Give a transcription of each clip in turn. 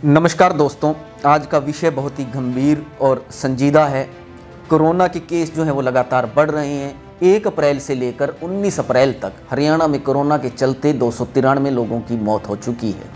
नमस्कार दोस्तों, आज का विषय बहुत ही गंभीर और संजीदा है। कोरोना के केस जो हैं वो लगातार बढ़ रहे हैं। 1 अप्रैल से लेकर 19 अप्रैल तक हरियाणा में कोरोना के चलते 293 लोगों की मौत हो चुकी है।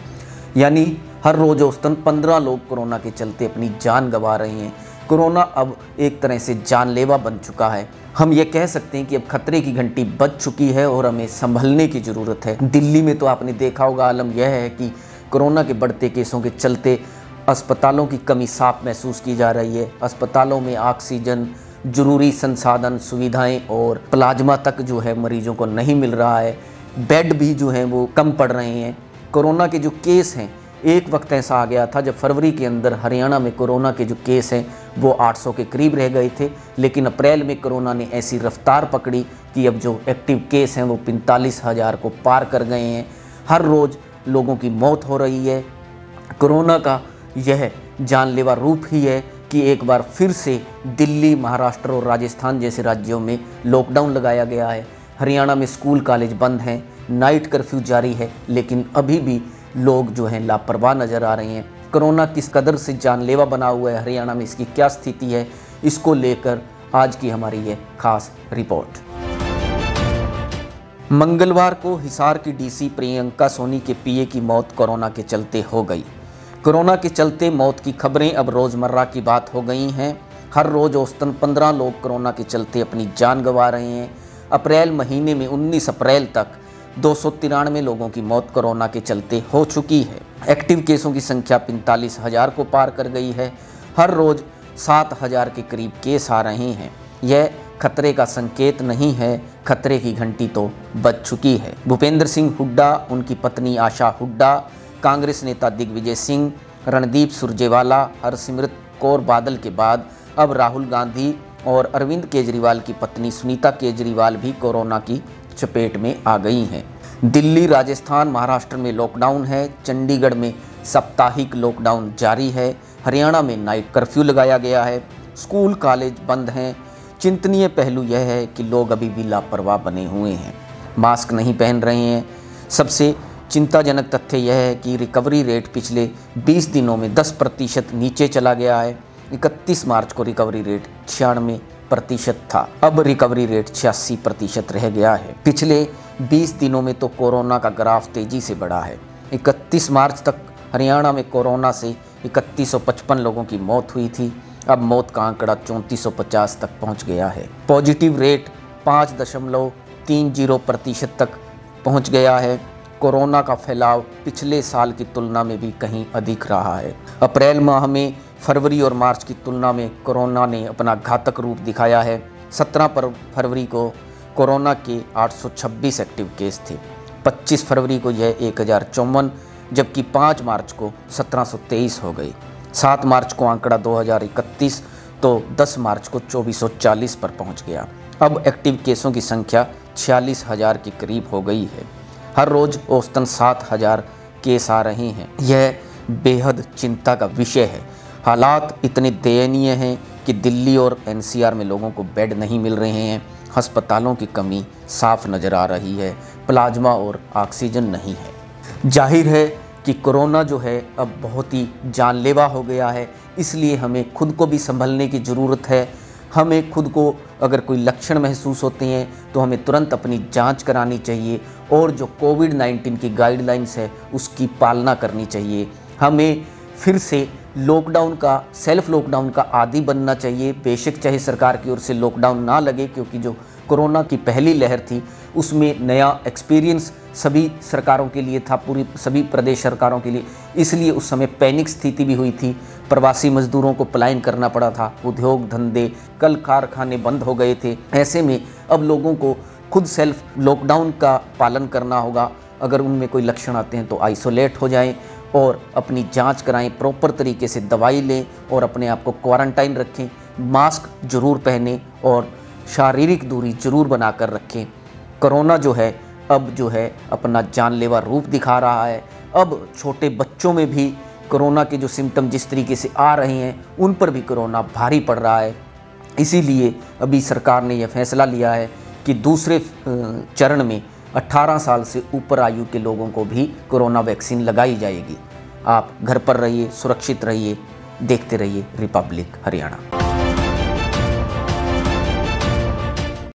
यानी हर रोज़ औसतन 15 लोग कोरोना के चलते अपनी जान गंवा रहे हैं। कोरोना अब एक तरह से जानलेवा बन चुका है। हम ये कह सकते हैं कि अब खतरे की घंटी बज चुकी है और हमें संभलने की ज़रूरत है। दिल्ली में तो आपने देखा होगा, आलम यह है कि कोरोना के बढ़ते केसों के चलते अस्पतालों की कमी साफ महसूस की जा रही है। अस्पतालों में ऑक्सीजन, ज़रूरी संसाधन, सुविधाएं और प्लाज्मा तक जो है मरीजों को नहीं मिल रहा है। बेड भी जो हैं वो कम पड़ रहे हैं। कोरोना के जो केस हैं, एक वक्त ऐसा आ गया था जब फरवरी के अंदर हरियाणा में कोरोना के जो केस हैं वो 800 के करीब रह गए थे, लेकिन अप्रैल में कोरोना ने ऐसी रफ्तार पकड़ी कि अब जो एक्टिव केस हैं वो 45,000 को पार कर गए हैं। हर रोज़ लोगों की मौत हो रही है। कोरोना का यह जानलेवा रूप ही है कि एक बार फिर से दिल्ली, महाराष्ट्र और राजस्थान जैसे राज्यों में लॉकडाउन लगाया गया है। हरियाणा में स्कूल कॉलेज बंद हैं, नाइट कर्फ्यू जारी है, लेकिन अभी भी लोग जो हैं लापरवाह नज़र आ रहे हैं। कोरोना किस कदर से जानलेवा बना हुआ है हरियाणा में, इसकी क्या स्थिति है, इसको लेकर आज की हमारी ये खास रिपोर्ट। मंगलवार को हिसार की डीसी प्रियंका सोनी के पीए की मौत कोरोना के चलते हो गई। कोरोना के चलते मौत की खबरें अब रोज़मर्रा की बात हो गई हैं। हर रोज़ औसतन 15 लोग कोरोना के चलते अपनी जान गंवा रहे हैं। अप्रैल महीने में 19 अप्रैल तक 293 लोगों की मौत कोरोना के चलते हो चुकी है। एक्टिव केसों की संख्या 45,000 को पार कर गई है। हर रोज़ 7,000 के करीब केस आ रहे हैं। यह खतरे का संकेत नहीं है, खतरे की घंटी तो बज चुकी है। भूपेंद्र सिंह हुड्डा, उनकी पत्नी आशा हुड्डा, कांग्रेस नेता दिग्विजय सिंह, रणदीप सुरजेवाला, हरसिमरत कौर बादल के बाद अब राहुल गांधी और अरविंद केजरीवाल की पत्नी सुनीता केजरीवाल भी कोरोना की चपेट में आ गई हैं। दिल्ली, राजस्थान, महाराष्ट्र में लॉकडाउन है। चंडीगढ़ में साप्ताहिक लॉकडाउन जारी है। हरियाणा में नाइट कर्फ्यू लगाया गया है। स्कूल कॉलेज बंद हैं। चिंतनीय पहलू यह है कि लोग अभी भी लापरवाह बने हुए हैं, मास्क नहीं पहन रहे हैं। सबसे चिंताजनक तथ्य यह है कि रिकवरी रेट पिछले 20 दिनों में 10% नीचे चला गया है। 31 मार्च को रिकवरी रेट 96% था, अब रिकवरी रेट 86% रह गया है। पिछले 20 दिनों में तो कोरोना का ग्राफ तेज़ी से बढ़ा है। 31 मार्च तक हरियाणा में कोरोना से 3155 लोगों की मौत हुई थी। अब मौत का आंकड़ा 3450 तक पहुंच गया है। पॉजिटिव रेट 5.30% तक पहुंच गया है। कोरोना का फैलाव पिछले साल की तुलना में भी कहीं अधिक रहा है। अप्रैल माह में फरवरी और मार्च की तुलना में कोरोना ने अपना घातक रूप दिखाया है। 17 फरवरी को कोरोना के 826 एक्टिव केस थे। 25 फरवरी को यह 1054, जबकि 5 मार्च को 1723 हो गई। 7 मार्च को आंकड़ा 2031, तो 10 मार्च को 2440 पर पहुंच गया। अब एक्टिव केसों की संख्या 46,000 के करीब हो गई है। हर रोज़ औसतन 7,000 केस आ रहे हैं। यह बेहद चिंता का विषय है। हालात इतने दयनीय हैं कि दिल्ली और एनसीआर में लोगों को बेड नहीं मिल रहे हैं। अस्पतालों की कमी साफ नज़र आ रही है। प्लाज्मा और ऑक्सीजन नहीं है। जाहिर है कि कोरोना जो है अब बहुत ही जानलेवा हो गया है, इसलिए हमें खुद को भी संभलने की ज़रूरत है। हमें खुद को अगर कोई लक्षण महसूस होते हैं तो हमें तुरंत अपनी जांच करानी चाहिए और जो कोविड-19 की गाइडलाइंस है उसकी पालना करनी चाहिए। हमें फिर से लॉकडाउन का, सेल्फ लॉकडाउन का आदी बनना चाहिए। बेशक चाहे सरकार की ओर से लॉकडाउन ना लगे, क्योंकि जो कोरोना की पहली लहर थी उसमें नया एक्सपीरियंस सभी सरकारों के लिए था, सभी प्रदेश सरकारों के लिए, इसलिए उस समय पैनिक स्थिति भी हुई थी। प्रवासी मजदूरों को पलायन करना पड़ा था। उद्योग धंधे, कल कारखाने बंद हो गए थे। ऐसे में अब लोगों को खुद सेल्फ लॉकडाउन का पालन करना होगा। अगर उनमें कोई लक्षण आते हैं तो आइसोलेट हो जाएं और अपनी जांच कराएं, प्रॉपर तरीके से दवाई लें और अपने आप को क्वारंटाइन रखें। मास्क जरूर पहनें और शारीरिक दूरी जरूर बनाकर रखें। कोरोना जो है अब जो है अपना जानलेवा रूप दिखा रहा है। अब छोटे बच्चों में भी कोरोना के जो सिम्टम जिस तरीके से आ रहे हैं उन पर भी कोरोना भारी पड़ रहा है। इसीलिए अभी सरकार ने यह फैसला लिया है कि दूसरे चरण में 18 साल से ऊपर आयु के लोगों को भी कोरोना वैक्सीन लगाई जाएगी। आप घर पर रहिए, सुरक्षित रहिए, देखते रहिए रिपब्लिक हरियाणा।